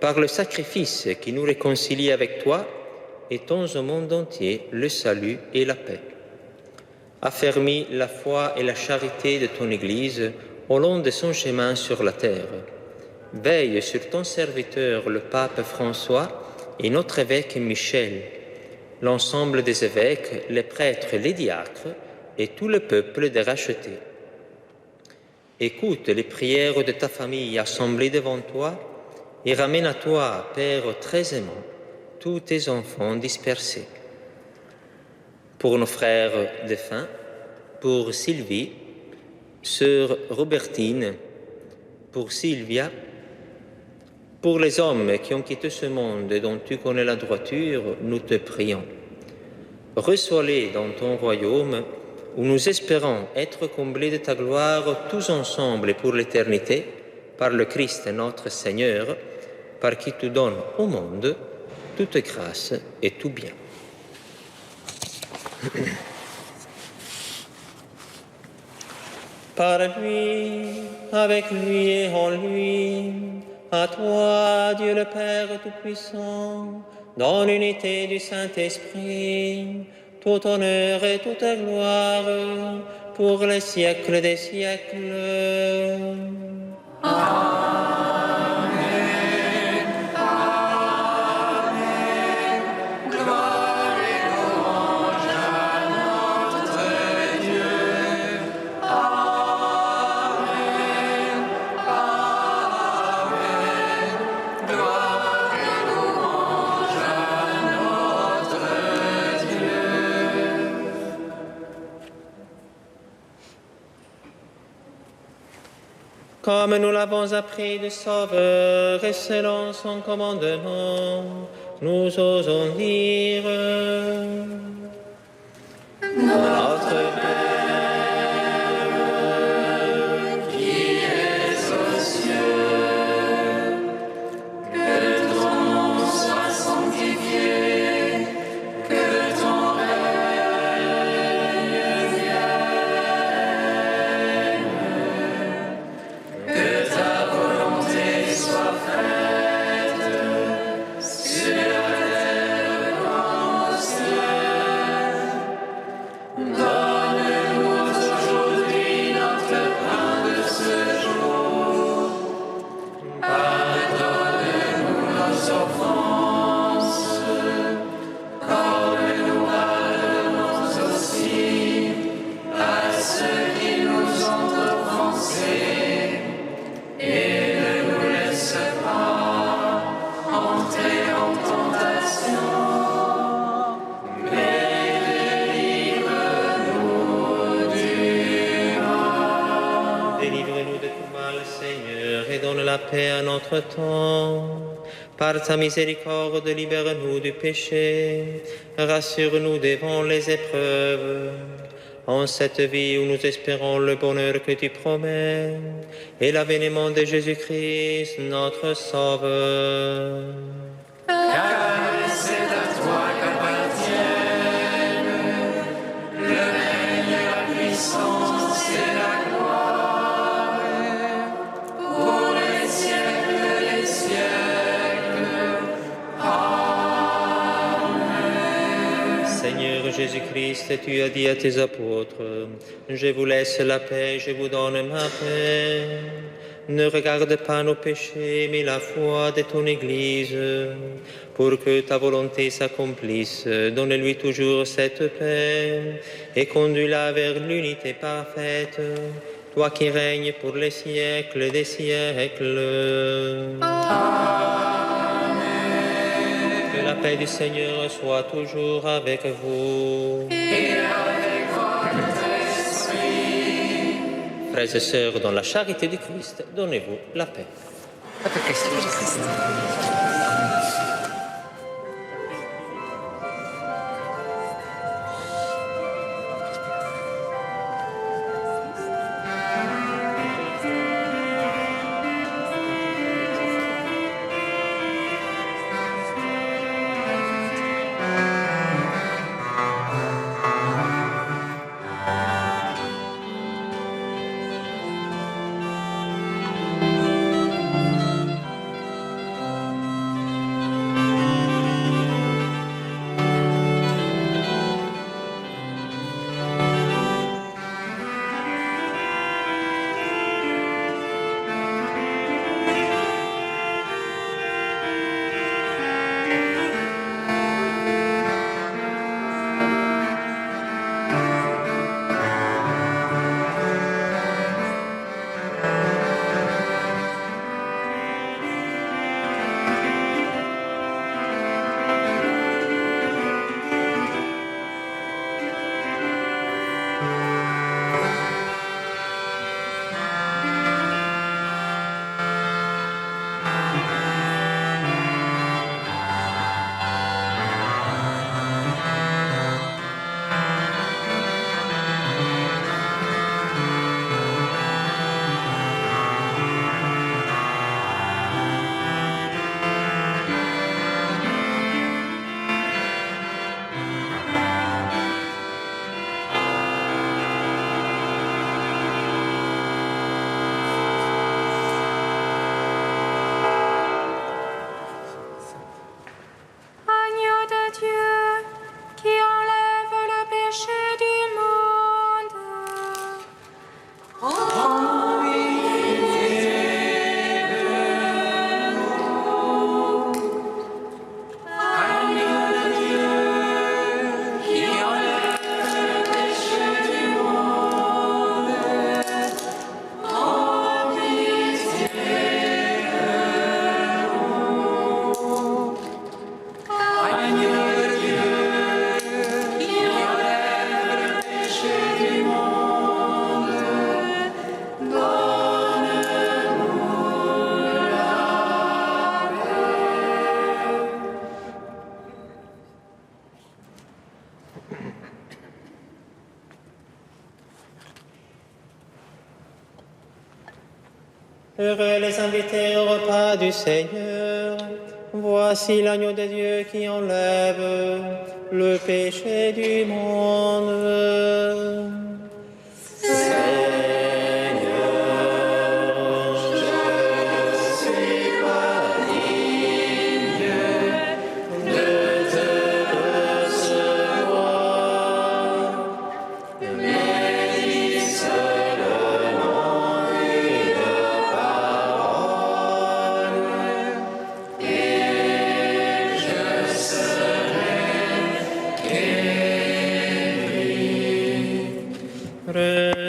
par le sacrifice qui nous réconcilie avec toi, étends au monde entier le salut et la paix. Affermis la foi et la charité de ton Église au long de son chemin sur la terre. Veille sur ton serviteur, le pape François, et notre évêque Michel, l'ensemble des évêques, les prêtres, les diacres et tout le peuple des rachetés. Écoute les prières de ta famille assemblée devant toi et ramène à toi, Père très aimant, tous tes enfants dispersés. Pour nos frères défunts, pour Sylvie, sœur Robertine, pour Sylvia, pour les hommes qui ont quitté ce monde et dont tu connais la droiture, nous te prions. Reçois-les dans ton royaume, où nous espérons être comblés de ta gloire tous ensemble et pour l'éternité, par le Christ notre Seigneur, par qui tu donnes au monde toute grâce et tout bien. Par lui, avec lui et en lui, à toi, Dieu le Père Tout-Puissant, dans l'unité du Saint-Esprit, tout honneur et toute gloire pour les siècles des siècles. Comme nous l'avons appris du Sauveur et selon son commandement, nous osons dire Notre Père, qui es aux cieux, que ton nom soit sanctifié, que ton règne vienne, que ta volonté soit faite sur la terre comme au ciel. Donne-nous aujourd'hui notre pain de ce jour. Pardonne-nous nos offenses, comme nous pardonnons aussi à ceux qui nous ont offensés. Et ne nous laisse pas entrer en tentation, mais délivre-nous du mal. Délivre-nous de tout mal, Seigneur, et donne la paix à notre temps. Par ta miséricorde, libère-nous du péché, rassure-nous devant les épreuves. En cette vie où nous espérons le bonheur que tu promets et l'avènement de Jésus-Christ, notre Sauveur. Car c'est à toi qu'appartiennent le règne, la puissance et la gloire pour les siècles des siècles. Amen. Seigneur Jésus-Christ, Christ, tu as dit à tes apôtres, je vous laisse la paix, je vous donne ma paix. Ne regarde pas nos péchés, mais la foi de ton Église. Pour que ta volonté s'accomplisse, donne-lui toujours cette paix et conduis-la vers l'unité parfaite, toi qui règnes pour les siècles des siècles. Que la paix du Seigneur soit toujours avec vous. Et avec votre esprit. Frères et sœurs, dans la charité du Christ, donnez-vous la paix. Heureux les invités au repas du Seigneur. Voici l'agneau de Dieu qui enlève le péché du monde.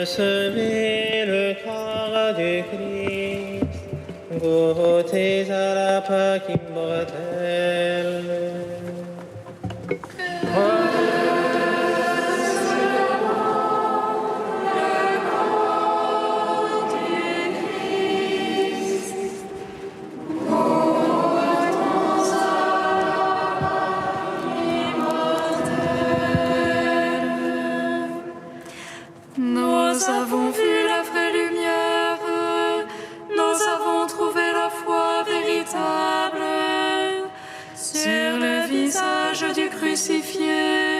Recevez le corps du Christ, goûtez à la Pâque immortelle. Nous avons vu la vraie lumière, nous avons trouvé la foi véritable sur le visage du crucifié.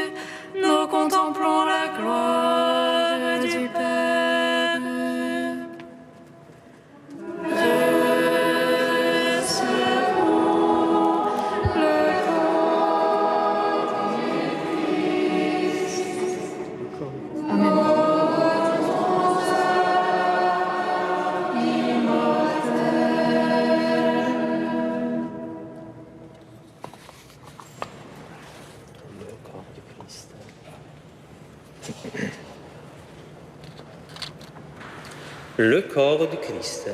le corps du Christ.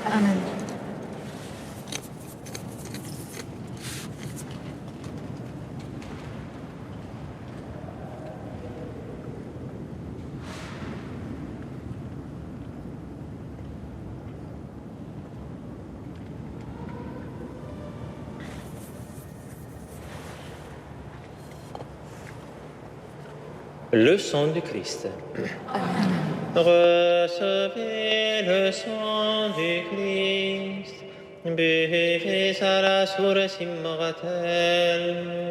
Amen. Le sang du Christ. Recevez le sang du Christ, buvez à la source immortelle.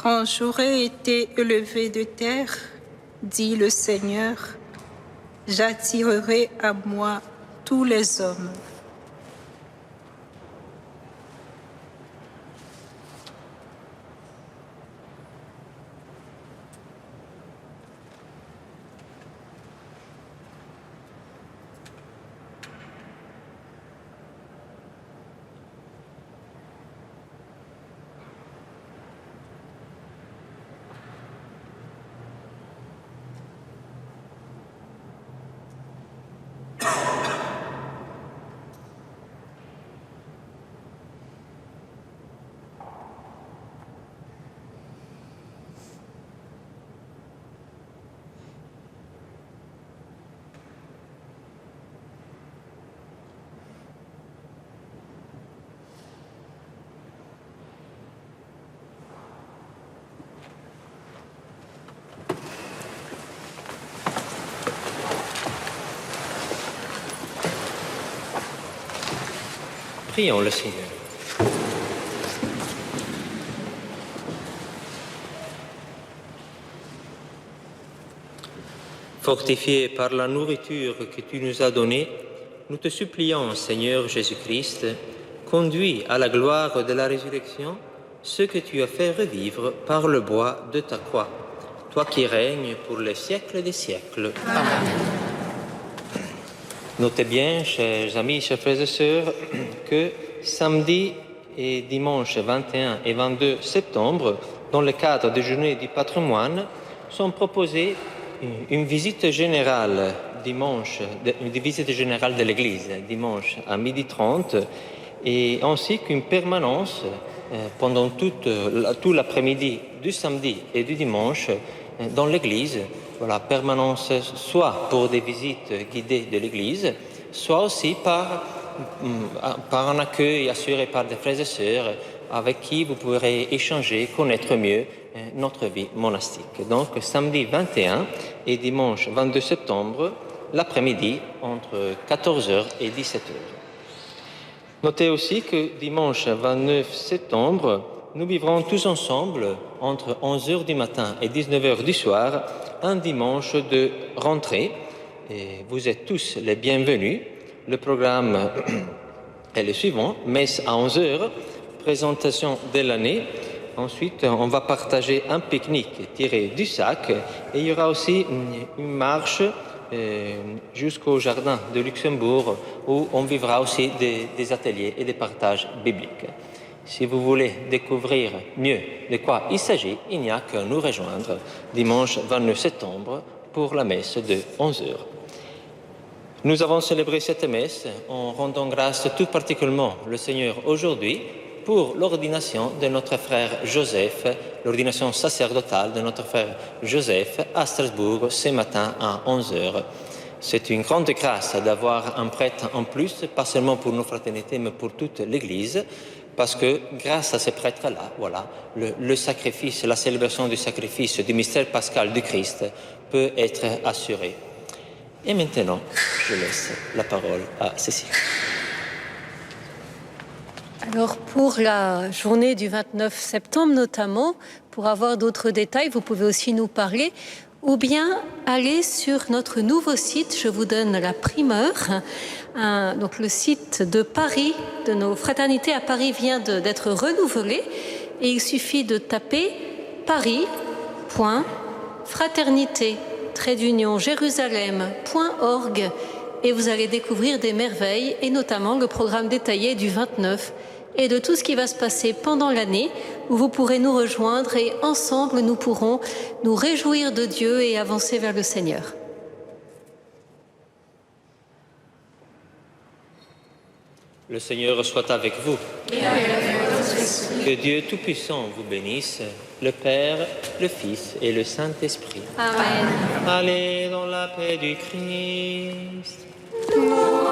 Quand j'aurai été élevé de terre, dit le Seigneur, j'attirerai à moi tous les hommes. Prions le Seigneur. Fortifiés par la nourriture que tu nous as donnée, nous te supplions, Seigneur Jésus-Christ, conduis à la gloire de la résurrection ceux que tu as fait revivre par le bois de ta croix, toi qui règnes pour les siècles des siècles. Amen. Notez bien, chers amis, chers frères et sœurs, que samedi et dimanche 21 et 22 septembre, dans le cadre des Journées du patrimoine, sont proposées une visite générale de l'Église, dimanche à 12h30, et ainsi qu'une permanence pendant tout l'après-midi du samedi et du dimanche dans l'Église. Voilà, permanence soit pour des visites guidées de l'Église, soit aussi par un accueil assuré par des frères et sœurs avec qui vous pourrez échanger, connaître mieux notre vie monastique. Donc, samedi 21 et dimanche 22 septembre, l'après-midi, entre 14h et 17h. Notez aussi que dimanche 29 septembre, nous vivrons tous ensemble, entre 11h du matin et 19h du soir, un dimanche de rentrée. Et vous êtes tous les bienvenus. Le programme est le suivant: messe à 11h, présentation de l'année. Ensuite, on va partager un pique-nique tiré du sac et il y aura aussi une marche jusqu'au jardin de Luxembourg où on vivra aussi des ateliers et des partages bibliques. Si vous voulez découvrir mieux de quoi il s'agit, il n'y a qu'à nous rejoindre dimanche 29 septembre pour la messe de 11h. Nous avons célébré cette messe en rendant grâce tout particulièrement le Seigneur aujourd'hui pour l'ordination de notre frère Joseph, l'ordination sacerdotale de notre frère Joseph à Strasbourg ce matin à 11h. C'est une grande grâce d'avoir un prêtre en plus, pas seulement pour nos fraternités, mais pour toute l'Église, parce que grâce à ces prêtres-là, voilà, le sacrifice, la célébration du sacrifice du mystère pascal du Christ peut être assurée. Et maintenant, je laisse la parole à Cécile. Alors pour la journée du 29 septembre notamment, pour avoir d'autres détails, vous pouvez aussi nous parler ou bien aller sur notre nouveau site. Je vous donne la primeur. Donc le site de Paris, de nos fraternités à Paris vient d'être renouvelé et il suffit de taper paris.fraternité-jérusalem.org et vous allez découvrir des merveilles et notamment le programme détaillé du 29 et de tout ce qui va se passer pendant l'année où vous pourrez nous rejoindre et ensemble nous pourrons nous réjouir de Dieu et avancer vers le Seigneur. Le Seigneur soit avec vous. Que Dieu Tout-Puissant vous bénisse, le Père, le Fils et le Saint-Esprit. Amen. Allez dans la paix du Christ. Nous